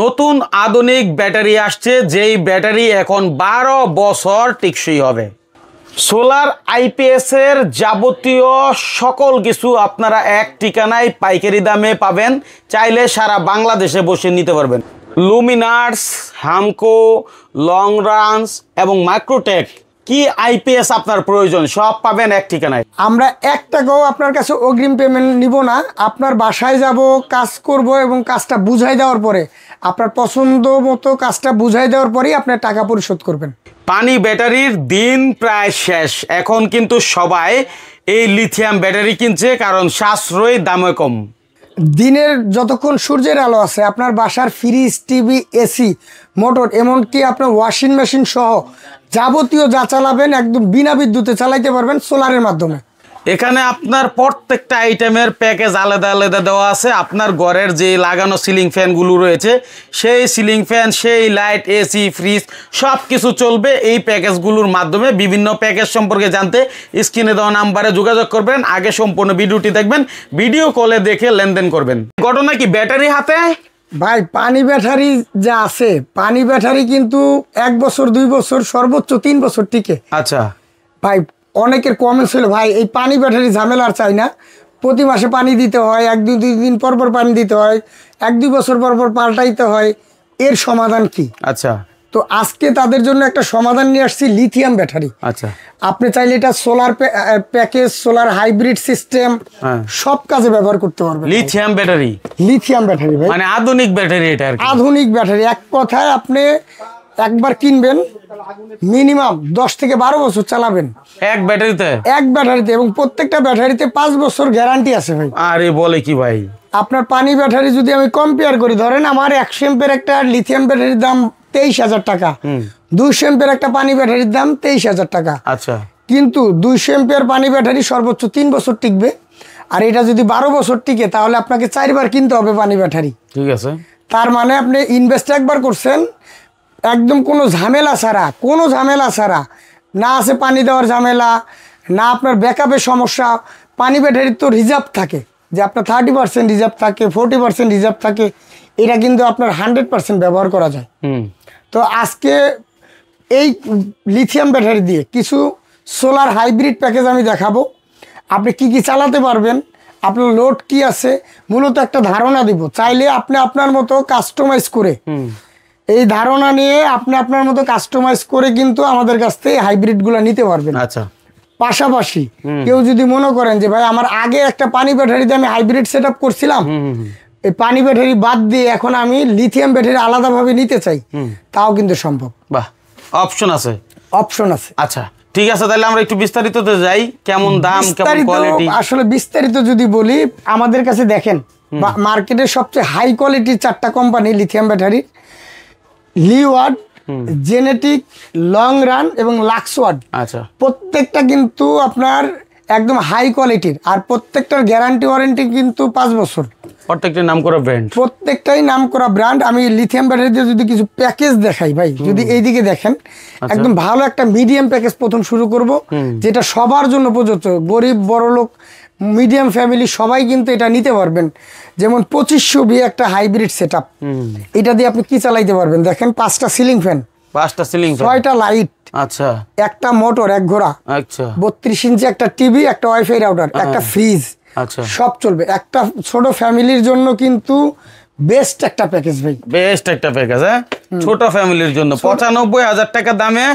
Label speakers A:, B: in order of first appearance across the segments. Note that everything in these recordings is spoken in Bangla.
A: নতুন আধুনিক ব্যাটারি আসছে, যেই ব্যাটারি এখন 12 বছর টেকসই হবে। সোলার আইপিএস এর যাবতীয় সকল কিছু আপনারা এক ঠিকানায় পাইকারি দামে পাবেন, চাইলে সারা বাংলাদেশে বসে নিতে পারবেন। লুমিনার্স, হামকো, লং রানস এবং মাইক্রোটেক কি আইপিএস আপনার প্রয়োজন সব পাবেন এক ঠিকানায়।
B: আমরা 1 টাকাও আপনার কাছে অগ্রিম পেমেন্ট নিব না। আপনার বাসায় যাব, কাজ করব এবং কাজটা বুঝাই দেওয়ার পরে আপনার পছন্দ মতো কাজটা বুঝাই দেওয়ার পরেই আপনার টাকা পরিশোধ করবেন।
A: পানি ব্যাটারির দিন প্রায় শেষ, এখন কিন্তু সবাই এই লিথিয়াম ব্যাটারি কিনছে, কারণ সাশ্রয়ী দামে কম।
B: দিনের যতক্ষণ সূর্যের আলো আছে আপনার বাসার ফ্রিজ, টিভি, এসি, মোটর, এমনকি আপনার ওয়াশিং মেশিন সহ যাবতীয় যা চালাবেন একদম বিনা বিদ্যুতে চালাইতে পারবেন সোলারের মাধ্যমে।
A: এখানে আপনার প্রত্যেকটা আইটেমের প্যাকেজ আলাদা আলাদা দেওয়া আছে। আপনার ঘরের যে লাগানো সিলিং ফ্যানগুলো রয়েছে, সেই সিলিং ফ্যান, সেই লাইট, এসি, ফ্রিজ সব কিছু চলবে এই প্যাকেজগুলোর মাধ্যমে। বিভিন্ন প্যাকেজ সম্পর্কে জানতে স্ক্রিনে দেওয়া নাম্বারে যোগাযোগ করবেন। আগে সম্পূর্ণ ভিডিওটি দেখবেন, ভিডিও কলে দেখে লেনদেন করবেন। ঘটনা কি, ব্যাটারি হাতে
B: ভাই পানি ব্যাটারি যা আছে, পানি ব্যাটারি কিন্তু 1 বছর 2 বছর সর্বোচ্চ 3 বছর টিকে।
A: আচ্ছা
B: ভাই, অনেকের কমেন্টস হলো ভাই এই পানি ব্যাটারি ঝামেলা আর চাই না, প্রতি মাসে পানি দিতে হয়, 1-2 দিন পর পর পানি দিতে হয়, 1-2 বছর পর পর পাল্টাইতে হয়, এর সমাধান কি?
A: আচ্ছা,
B: তো আজকে তাদের জন্য একটা সমাধান নিয়ে আসছি, লিথিয়াম ব্যাটারি।
A: আচ্ছা,
B: আপনি চাইলে এটা solar package, solar hybrid system সব কাজে ব্যবহার করতে পারবেন।
A: লিথিয়াম ব্যাটারি,
B: লিথিয়াম ব্যাটারি ভাই
A: মানে আধুনিক ব্যাটারি। এটা
B: আধুনিক ব্যাটারি, এক কথায় আপনি একবার কিনবেন মিনিমাম 10 থেকে 12 বছর চালাবেন
A: এক ব্যাটারিতে।
B: এবং প্রত্যেকটা ব্যাটারিতে 5 বছর গ্যারান্টি আছে ভাই।
A: আরে বলে কি ভাই!
B: আপনার পানি ব্যাটারি যদি আমি কম্পেয়ার করি, ধরেন আমার 100 এমপের একটা লিথিয়াম ব্যাটারির দাম 23,000 টাকা, 200 এমপের একটা পানি ব্যাটারির দাম 23,000 টাকা।
A: আচ্ছা,
B: কিন্তু 200 এমপের পানি ব্যাটারি সর্বোচ্চ 3 বছর টিকবে, আর এটা যদি 12 বছর টিকে তাহলে আপনাকে 4 বার কিনতে হবে পানি ব্যাটারি।
A: ঠিক আছে,
B: তার মানে আপনি ইনভেস্ট একবার করছেন, একদম কোনো ঝামেলা ছাড়া, না আছে পানি দেওয়ার ঝামেলা, না আপনার ব্যাকআপের সমস্যা। পানি ব্যাটারির তো রিজার্ভ থাকে, যে আপনার 30% রিজার্ভ থাকে, 40% রিজার্ভ থাকে, এটা কিন্তু আপনার 100% ব্যবহার করা যায়। তো আজকে এই লিথিয়াম ব্যাটারি দিয়ে কিছু সোলার হাইব্রিড প্যাকেজ আমি দেখাবো, আপনি কি কি চালাতে পারবেন, আপনার লোড কি আছে, মূলত একটা ধারণা দিব। চাইলে আপনি আপনার মতো কাস্টমাইজ করে, এই ধারণা নিয়ে আপনি আপনার মতো কাস্টমাইজ করে কিন্তু আমাদের কাছ থেকে হাইব্রিডগুলো নিতে পারবেন।
A: আচ্ছা,
B: পাশাপাশি কেউ যদি মনে করেন যে ভাই আমার আগে একটা পানি ব্যাটারিতে আমি হাইব্রিড সেট আপ করছিলাম, এই পানি ব্যাটারি বাদ দিয়ে এখন আমি লিথিয়াম ব্যাটারি আলাদাভাবে নিতে চাই, তাও কিন্তু সম্ভব।
A: বাহ, অপশন আছে।
B: আচ্ছা
A: ঠিক আছে, তাহলে আমরা একটু বিস্তারিততে যাই। কেমন দাম, কেমন কোয়ালিটি?
B: আসলে বিস্তারিত যদি বলি, আমাদের কাছে দেখেন মার্কেটের সবচেয়ে হাই কোয়ালিটির 4টা কোম্পানি লিথিয়াম ব্যাটারির, লিওয়ার্ড, জেনেটিক, লং রান এবং লাক্সওয়ার্ড।
A: আচ্ছা,
B: প্রত্যেকটা কিন্তু আপনার একদম হাই কোয়ালিটির, আর প্রত্যেকটার গ্যারান্টি ওয়ারেন্টি কিন্তু 5 বছর।
A: প্রত্যেকটাই নাম করা ব্র্যান্ড,
B: প্রত্যেকটাই নাম করা ব্র্যান্ড। আমি লিথিয়াম ব্যাটারিতে যদি কিছু প্যাকেজ দেখাই ভাই, যদি এইদিকে দেখেন, একদম ভালো একটা মিডিয়াম প্যাকেজ প্রথম শুরু করব, যেটা সবার জন্য প্রযোজ্য, গরিব, বড়লোক, মিডিয়াম ফ্যামিলি সবাই কিন্তু এটা নিতে পারবেন। যেমন 2500 ভি একটা হাইব্রিড সেট আপ, এটা দিয়ে আপনি কি চালাইতে পারবেন দেখেন, 5টা সিলিং ফ্যান, 6টা লাইট,
A: আচ্ছা,
B: একটা মোটর, 1 ঘোড়া,
A: আচ্ছা,
B: 32 ইঞ্চি একটা টিভি, একটা ওয়াইফাই রাউটার, একটা ফ্রিজ,
A: আচ্ছা,
B: সব চলবে। একটা ছোট ফ্যামিলির জন্য কিন্তু বেস্ট একটা প্যাকেজ ভাই,
A: বেস্ট একটা প্যাকেজ। ছোট ফ্যামিলির জন্য 95,000 টাকা দামে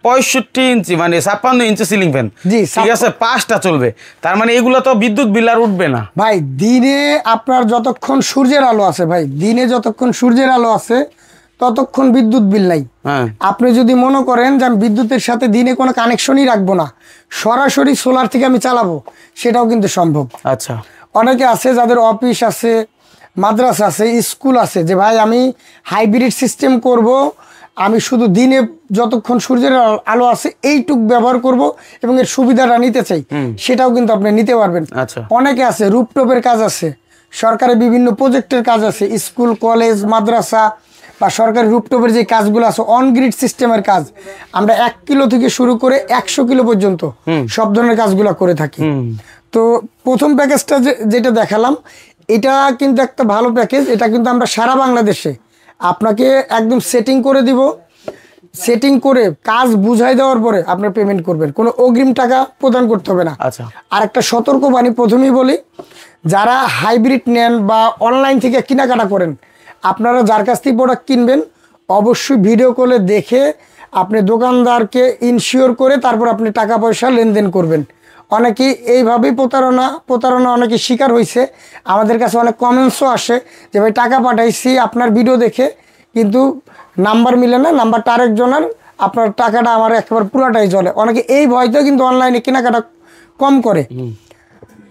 A: 65 ইঞ্চি মানে 56 ইঞ্চি সিলিং ফ্যান। ঠিক আছে, 5টা চলবে। তার মানে এগুলো তো বিদ্যুৎ বিল আর উঠবে না
B: ভাই। দিনে আপনার যতক্ষণ সূর্যের আলো আছে ভাই, দিনে যতক্ষণ সূর্যের আলো আছে ততক্ষণ বিদ্যুৎ বিল নাই। আপনি যদি মনে করেন যে আমি বিদ্যুতের সাথে দিনে কোনো কানেকশনই রাখবো না, সরাসরি সোলার থেকে আমি চালাবো, সেটাও কিন্তু সম্ভব।
A: আচ্ছা,
B: অনেকে আছে যাদের অফিস আছে, মাদ্রাসা আছে, স্কুল আছে, যে ভাই আমি হাইব্রিড সিস্টেম করব, আমি শুধু দিনে যতক্ষণ সূর্যের আলো আছে এইটুক ব্যবহার করব এবং এর সুবিধাটা নিতে চাই, সেটাও কিন্তু আপনি নিতে পারবেন।
A: আচ্ছা,
B: অনেকে আছে রুফটপের কাজ আছে, সরকারি বিভিন্ন প্রজেক্টের কাজ আছে, স্কুল, কলেজ, মাদ্রাসা বা সরকারি রুফটপের যে কাজগুলো আছে, অন গ্রিড সিস্টেমের কাজ, আমরা 1 কিলো থেকে শুরু করে 100 কিলো পর্যন্ত সব ধরনের কাজগুলো করে থাকি। তো প্রথম প্যাকেজটা যেটা দেখালাম, এটা কিন্তু একটা ভালো প্যাকেজ। এটা কিন্তু আমরা সারা বাংলাদেশে আপনাকে একদম সেটিং করে দিব, সেটিং করে কাজ বুঝাই দেওয়ার পরে আপনার পেমেন্ট করবেন, কোনো অগ্রিম টাকা প্রদান করতে হবে না।
A: আচ্ছা,
B: আর একটা সতর্কবাণী প্রথমেই বলি, যারা হাইব্রিড নেন বা অনলাইন থেকে কেনাকাটা করেন, আপনারা যার কাছ থেকে প্রোডাক্ট কিনবেন অবশ্যই ভিডিও কলে দেখে আপনি দোকানদারকে ইনশিওর করে তারপর আপনি টাকা পয়সা লেনদেন করবেন। অনেকেই এইভাবেই প্রতারণা অনেকে শিকার হয়েছে। আমাদের কাছে অনেক কমেন্টসও আসে যে ভাই টাকা পাঠাইছি আপনার ভিডিও দেখে, কিন্তু নাম্বার মিলে না, নাম্বারটা আরেকজনের, আপনার টাকাটা আমার একেবারে পুরাটাই চলে। অনেকে এই ভয়তেও কিন্তু অনলাইনে কেনাকাটা কম করে।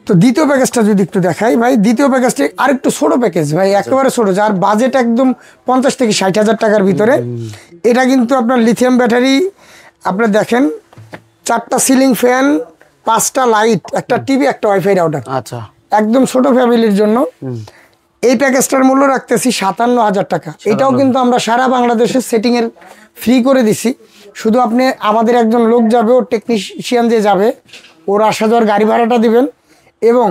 B: তো দ্বিতীয় প্যাকেজটা যদি একটু দেখাই ভাই, দ্বিতীয় প্যাকেজটি আরেকটু ছোটো প্যাকেজ ভাই, একেবারে ছোটো, যার বাজেট একদম 50 থেকে 60 হাজার টাকার ভিতরে। এটা কিন্তু আপনার লিথিয়াম ব্যাটারি, আপনার দেখেন 4টা সিলিং ফ্যান, 5টা লাইট, একটা টিভি, একটা ওয়াইফাই রাউটার,
A: আচ্ছা,
B: একদম ছোট ফ্যামিলির জন্য। এই প্যাকেজটার মূল্য রাখতেছি 57,000 টাকা। এটাও কিন্তু আমরা সারা বাংলাদেশে সেটিংয়ের ফ্রি করে দিছি। শুধু আপনি আমাদের একজন লোক যাবে, ওর টেকনিশিয়ান যে যাবে, ওর আসা যাওয়ার গাড়ি ভাড়াটা দিবেন এবং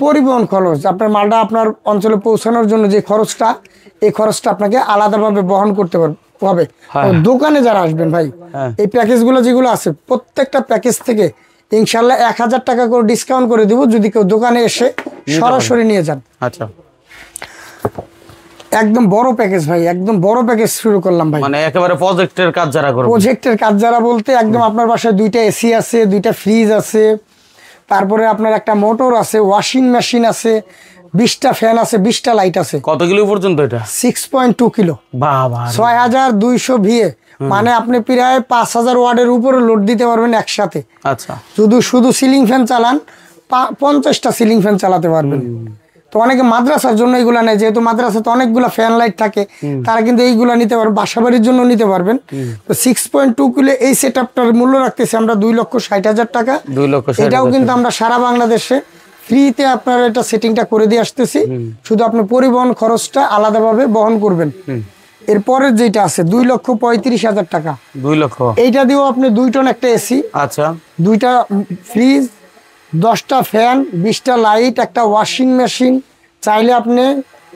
B: পরিবহন খরচ, আপনার মালটা আপনার অঞ্চলে পৌঁছানোর জন্য যে খরচটা, এই খরচটা আপনাকে আলাদাভাবে বহন করতে হবে। দোকানে যারা আসবেন ভাই, এই প্যাকেজগুলো যেগুলো আছে প্রত্যেকটা প্যাকেজ থেকে ইনশাল্লাহ 1000 টাকা করে ডিসকাউন্ট করে দিব যদি কেউ দোকানে এসে সরাসরি নিয়ে যান।
A: আচ্ছা,
B: একদম বড় প্যাকেজ ভাই, একদম বড় প্যাকেজ শুরু করলাম ভাই,
A: মানে একেবারে প্রজেক্টের কাজ যারা করবে।
B: প্রজেক্টের কাজ যারা বলতে একদম আপনার বাসায় 2টা এসি আছে, 2টা ফ্রিজ আছে, তারপরে আপনার একটা মোটর আছে, ওয়াশিং মেশিন আছে, 20টা ফ্যান আছে, 20টা লাইট আছে।
A: কত কিলো পর্যন্ত এটা?
B: 6.2 কিলো,
A: বাবা,
B: 6200 ভিএ, মানে আপনি প্রায় 5000 ওয়াটের উপরে লোড দিতে পারবেন একসাথে।
A: আচ্ছা,
B: শুধু সিলিং ফ্যান চালান, 50টা সিলিং ফ্যান চালাতে পারবেন। তো অনেকে মাদ্রাসার জন্য এইগুলা নেয়, যেহেতু মাদ্রাসাতে অনেকগুলো ফ্যান লাইট থাকে, তারা কিন্তু এইগুলা নিতে পারবেন, বাসাবাড়ির জন্য নিতে পারবেন। তো 6.2 কিলো এই সেট আপটার মূল্য রাখতেছি আমরা 2,60,000 টাকা।
A: 2,60,000
B: এটাও কিন্তু আমরা সারা বাংলাদেশে ফ্রিতে আপনার এটা সেটিংটা করে দিয়ে আসতেছি, শুধু আপনি পরিবহন খরচটা আলাদাভাবে বহন করবেন। এরপরের যেটা আছে 2,35,000 টাকা,
A: 2 লক্ষ,
B: এইটা দিয়েও আপনি 2 টন একটা এসি,
A: আচ্ছা,
B: 2টা ফ্রিজ, 10টা ফ্যান, 20টা লাইট, একটা ওয়াশিং মেশিন, চাইলে আপনি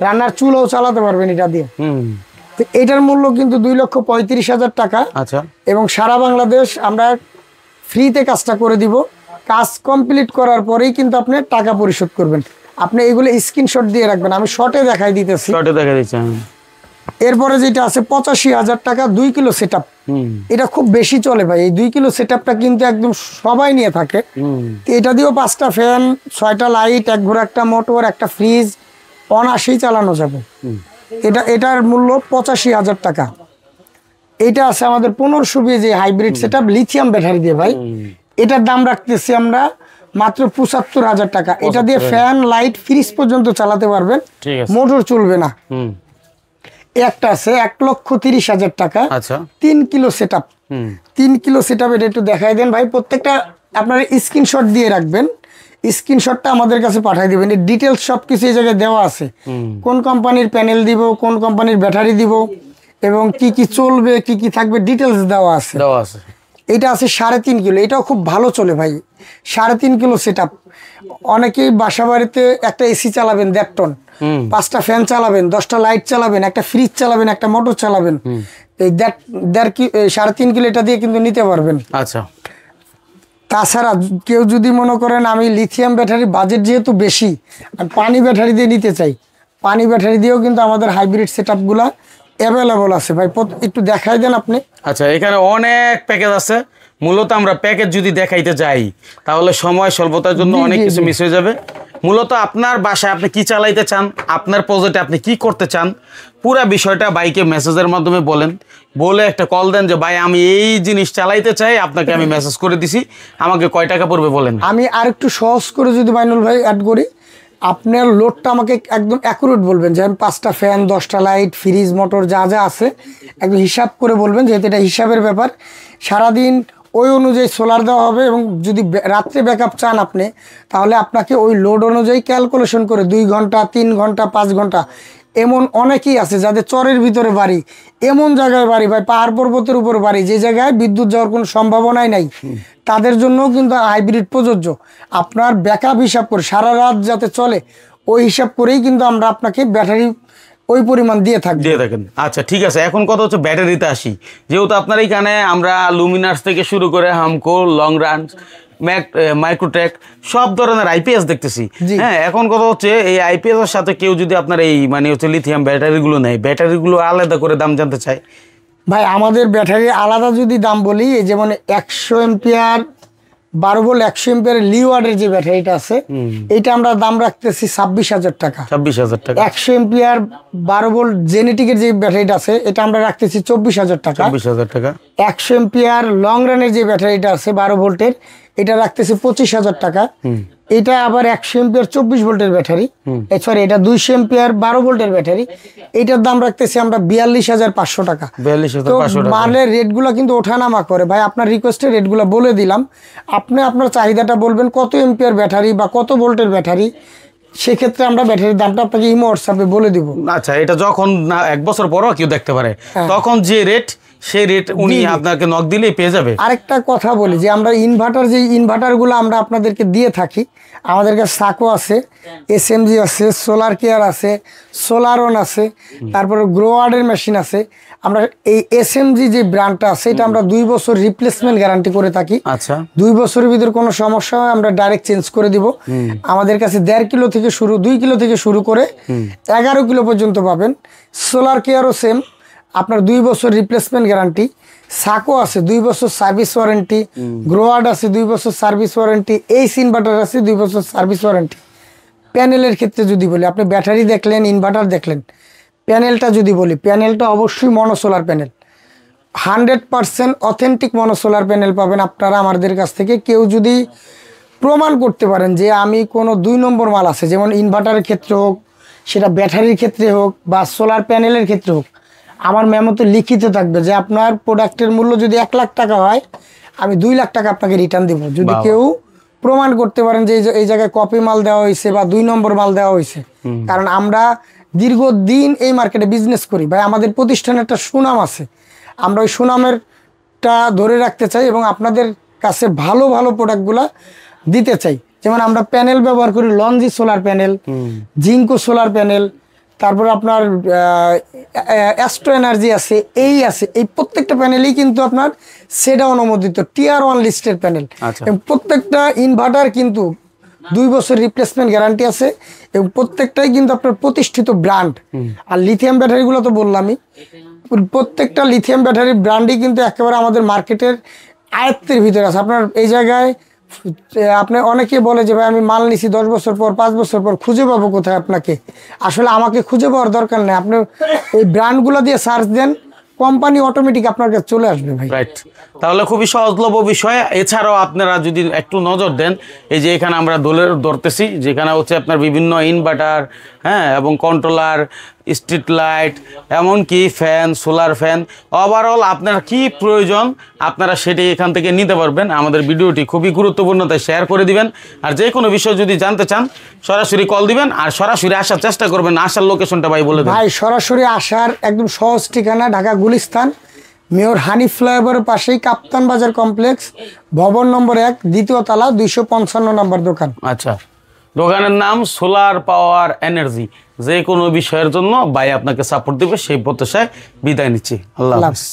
B: রান্নার চুলাও চালাতে পারবেন এটা দিয়ে। তো এটার মূল্য কিন্তু 2,35,000 টাকা।
A: আচ্ছা,
B: এবং সারা বাংলাদেশ আমরা ফ্রিতে কাজটা করে দিব। কাজ কমপ্লিট করার পরেই কিন্তু আপনি টাকা পরিশোধ করবেন। আপনি এগুলো স্ক্রিনশট দিয়ে রাখবেন, আমি শর্টে দেখাই দিতেছি।
A: শর্টে দেখা দিচ্ছি।
B: এরপরে যেটা আছে 85,000 টাকা 2 কিলো সেট আপ, এটা খুব বেশি চলে ভাই। এই 2 কিলো সেট আপটা কিন্তু একদম সবাই নিয়ে থাকে। এটা দিয়েও 5টা ফ্যান, 6টা লাইট, এক ঘোড়া একটা মোটর, একটা ফ্রিজ অনায়াসেই চালানো যাবে। এটার মূল্য 85,000 টাকা। এটা আছে আমাদের 1500 বিয়ে যে hybrid set up lithium battery দিয়ে ভাই, এটার দাম রাখতেছি আমরা মাত্র 75,000 টাকা। এটা দিয়ে ফ্যান লাইট ফ্রিজ পর্যন্ত চালাতে পারবেন, মোটর চলবে না। একটা আছে 1,30,000 টাকা, 3 kilo set up. 3 kilo set up, এটা একটু দেখাই দেন ভাই। প্রত্যেকটা আপনারা স্ক্রিনশট দিয়ে রাখবেন, স্ক্রিনশটটা আমাদের কাছে পাঠিয়ে দিবেন। এর ডিটেলস সব কিছু এই জায়গায় দেওয়া আছে, কোন কোম্পানির প্যানেল দিব, কোন কোম্পানির ব্যাটারি দিব এবং কি কি চলবে, কি কি থাকবে, ডিটেলস দেওয়া আছে। এটা আছে 3.5 কিলো, এটাও খুব ভালো চলে ভাই। 3.5 কিলো সেট আপ। অনেকেই বাসা বাড়িতে একটা এসি চালাবেন 1.5 টন, 5টা ফ্যান চালাবেন, 10টা লাইট চালাবেন, একটা ফ্রিজ চালাবেন, একটা মোটর চালাবেন, এই 3.5 কিলো এটা দিয়ে কিন্তু নিতে পারবেন।
A: আচ্ছা,
B: তাছাড়া কেউ যদি মনে করেন আমি লিথিয়াম ব্যাটারি বাজেট যেহেতু বেশি আর পানি ব্যাটারি দিয়ে নিতে চাই, পানি ব্যাটারি দিয়েও কিন্তু আমাদের হাইব্রিড সেট আপগুলা অ্যাভেলেবল আছে ভাই। একটু দেখাই দেন আপনি।
A: আচ্ছা, এখানে অনেক প্যাকেজ আছে। মূলত আমরা প্যাকেজ যদি দেখাইতে যাই তাহলে সময় স্বল্পতার জন্য অনেক কিছু মিস হয়ে যাবে। মূলত আপনার বাসায় আপনি কি চালাইতে চান, আপনার প্রজেক্টে আপনি কি করতে চান, পুরো বিষয়টা বাইকে মেসেজের মাধ্যমে বলেন, বলে একটা কল দেন যে ভাই আমি এই জিনিস চালাইতে চাই, আপনাকে আমি মেসেজ করে দিছি, আমাকে কয় টাকা পড়বে বলেন।
B: আমি আর একটু সহজ করে যদি মাইনুল ভাই অ্যাড করি, আপনার লোডটা আমাকে একদম অ্যাকুরেট বলবেন যে আমি 5টা ফ্যান, 10টা লাইট, ফ্রিজ, মোটর যা যা আছে একদম হিসাব করে বলবেন, যেহেতু এটা হিসাবের ব্যাপার। সারাদিন ওই অনুযায়ী সোলার দেওয়া হবে এবং যদি রাত্রে ব্যাকআপ চান আপনি, তাহলে আপনাকে ওই লোড অনুযায়ী ক্যালকুলেশন করে 2 ঘন্টা, 3 ঘন্টা, 5 ঘন্টা, এমন অনেকেই আছে যাদের চরের ভিতরে বাড়ি, এমন জায়গায় বাড়ি ভাই, পাহাড় পর্বতের উপর বাড়ি, যে জায়গায় বিদ্যুৎ যাওয়ার কোনো সম্ভাবনাই নাই, তাদের জন্যও কিন্তু হাইব্রিড প্রযোজ্য। আপনার ব্যাকআপ হিসাব করে সারা রাত যাতে চলে ওই হিসাব করেই কিন্তু আমরা আপনাকে ব্যাটারি ওই পরিমাণ দিয়ে থাকবে।
A: দিয়ে থাকেন। আচ্ছা ঠিক আছে, এখন কথা হচ্ছে ব্যাটারিতে আসি। যেহেতু আপনার এইখানে আমরা লুমিনার্স থেকে শুরু করে হামকো, লং রান, মাইক্রোটেক সব ধরনের আইপিএস দেখতেছি। হ্যাঁ, এখন কথা হচ্ছে এই আইপিএস এর সাথে কেউ যদি আপনার এই মানে হচ্ছে লিথিয়াম ব্যাটারিগুলো নেয়, ব্যাটারিগুলো আলাদা করে দাম জানতে চায়।
B: ভাই আমাদের ব্যাটারি আলাদা যদি দাম বলি, এই যেমন 100 এম্পিয়ার 12 ভোল্ট 100 এম্পিয়ার লিওয়ার্ডের যে ব্যাটারিটা আছে, এইটা আমরা দাম রাখতেছি 26,000 টাকা।
A: 26,000 টাকা।
B: 100 এম্পিয়ার 12 ভোল্ট জেনেটিকের যে ব্যাটারিটা আছে, এটা আমরা রাখতেছি 24,000 টাকা।
A: 24,000 টাকা। 100
B: এম্পিয়ার লং রানের যে ব্যাটারিটা আছে 12 ভোল্টের, এটা রাখতেছি 25,000 টাকা। এটা আবার 100 এম্পিয়ার 24 ভোল্টের ব্যাটারি, সরি এটা 200 এম্পিয়ার 12 ভোল্টের ব্যাটারি, এটার দাম রাখতেছি আমরা 42,500 টাকা।
A: 42,500 টাকা।
B: মালের রেটগুলো কিন্তু ওঠানামা করে ভাই, আপনার রিকোয়েস্টের রেটগুলো বলে দিলাম। আপনি আপনার চাহিদাটা বলবেন কত এম্পিয়ার ব্যাটারি বা কত ভোল্টের ব্যাটারি, সেক্ষেত্রে আমরা ব্যাটারির দামটা আপনাকে ইমো হোয়াটসঅ্যাপে বলে দিব।
A: আচ্ছা, এটা যখন না 1 বছর পরও কেউ দেখতে পারে, তখন যে রেট সেই রেট উনি আপনাকে নক দিলেই পেয়ে যাবে।
B: আরেকটা কথা বলি যে আমরা ইনভার্টারগুলো আমরা আপনাদেরকে দিয়ে থাকি, আমাদের কাছে সাকো আছে, এসএমজি আছে, সোলার কেয়ার আছে, সোলারন আছে, তারপরে গ্রোয়ার্ডের মেশিন আছে। আমরা এই এসএমজি যে ব্র্যান্ডটা আছে, এটা আমরা 2 বছর রিপ্লেসমেন্ট গ্যারান্টি করে থাকি।
A: আচ্ছা,
B: 2 বছরের ভিতরে কোনো সমস্যা হয় আমরা ডাইরেক্ট চেঞ্জ করে দিব। আমাদের কাছে 1.5 কিলো থেকে শুরু, 2 কিলো থেকে শুরু করে 11 কিলো পর্যন্ত পাবেন। সোলার কেয়ারও সেম, আপনার 2 বছর রিপ্লেসমেন্ট গ্যারান্টি। সাকো আছে 2 বছর সার্ভিস ওয়ারেন্টি, গ্রোয়ার্ড আছে 2 বছর সার্ভিস ওয়ারেন্টি, এইচ ইনভার্টার আছে 2 বছর সার্ভিস ওয়ারেন্টি। প্যানেলের ক্ষেত্রে যদি বলি, আপনি ব্যাটারি দেখলেন, ইনভার্টার দেখলেন, প্যানেলটা যদি বলি, প্যানেলটা অবশ্যই mono solar panel, 100% authentic mono solar panel পাবেন আপনারা আমাদের কাছ থেকে। কেউ যদি প্রমাণ করতে পারেন যে আমি কোনো 2 নম্বর মাল আছে, যেমন ইনভার্টারের ক্ষেত্রে হোক, সেটা ব্যাটারির ক্ষেত্রে হোক বা সোলার প্যানেলের ক্ষেত্রে হোক, আমার মেমোতে লিখিত থাকবে যে আপনার প্রোডাক্টের মূল্য যদি 1 লাখ টাকা হয়, আমি 2 লাখ টাকা আপনাকে রিটার্ন দেবো, যদি কেউ প্রমাণ করতে পারেন যে এই জায়গায় কপি মাল দেওয়া হয়েছে বা 2 নম্বর মাল দেওয়া হয়েছে। কারণ আমরা দীর্ঘদিন এই মার্কেটে বিজনেস করি ভাই, আমাদের প্রতিষ্ঠানের একটা সুনাম আছে, আমরা ওই সুনামেরটা ধরে রাখতে চাই এবং আপনাদের কাছে ভালো ভালো প্রোডাক্টগুলা দিতে চাই। যেমন আমরা প্যানেল ব্যবহার করি, লঞ্জি solar panel, ginkgo solar panel, তারপর আপনার অ্যাস্ট্রো এনার্জি আছে, এই প্রত্যেকটা প্যানেলই কিন্তু আপনার সেডা অনুমোদিত টিয়ার 1 লিস্টের প্যানেল। এবং প্রত্যেকটা ইনভার্টার কিন্তু 2 বছর রিপ্লেসমেন্ট গ্যারান্টি আছে এবং প্রত্যেকটাই কিন্তু আপনার প্রতিষ্ঠিত ব্র্যান্ড। আর লিথিয়াম ব্যাটারিগুলো তো বললামই, প্রত্যেকটা লিথিয়াম ব্যাটারি ব্র্যান্ডই কিন্তু একেবারে আমাদের মার্কেটের আয়ত্তের ভিতরে আছে। আপনার এই জায়গায় আপনি অনেকে বলে যে ভাই আমি মাল নিছি 10 বছর পর, 5 বছর পর, খুঁজে পাবো কোথায় আপনাকে? আসলে আমাকে খুঁজে পাওয়ার দরকার নেই, আপনি এই ব্র্যান্ডগুলো দিয়ে সার্চ দেন, কোম্পানি অটোমেটিক আপনার কাছে চলে আসবে ভাই।
A: রাইট, তাহলে খুবই সহজলভ্য বিষয়। এছাড়াও আপনারা যদি একটু নজর দেন, এই যে এখানে আমরা ধরতেছি, যেখানে হচ্ছে আপনার বিভিন্ন ইনভার্টার, হ্যাঁ, এবং কন্ট্রোলার, স্ট্রিট লাইট, এমনকি ফ্যান, সোলার ফ্যান, ওভারঅল আপনার কি প্রয়োজন আপনারা সেটি এখান থেকে নিতে পারবেন। আমাদের ভিডিওটি খুবই গুরুত্বপূর্ণ, তাই শেয়ার করে দিবেন। আর যে কোনো বিষয় যদি জানতে চান সরাসরি কল দিবেন, আর সরাসরি আসার চেষ্টা করবেন। আসার লোকেশনটা ভাই বলে দেন।
B: ভাই সরাসরি আসার একদম সহজ ঠিকানা, ঢাকা গুলিস্তান, মেয়র হানিফ ফ্লাইওভারের পাশেই কাপ্তান বাজার কমপ্লেক্স, ভবন নম্বর 1, দ্বিতীয় তলা, 255 নম্বর দোকান।
A: আচ্ছা, দোকানের নাম সোলার পাওয়ার এনার্জি। যে কোনো বিষয়ের জন্য ভাই আপনাকে সাপোর্ট দেবে, সেই প্রত্যাশায় বিদায় নিচ্ছি। আল্লাহ হাফেজ।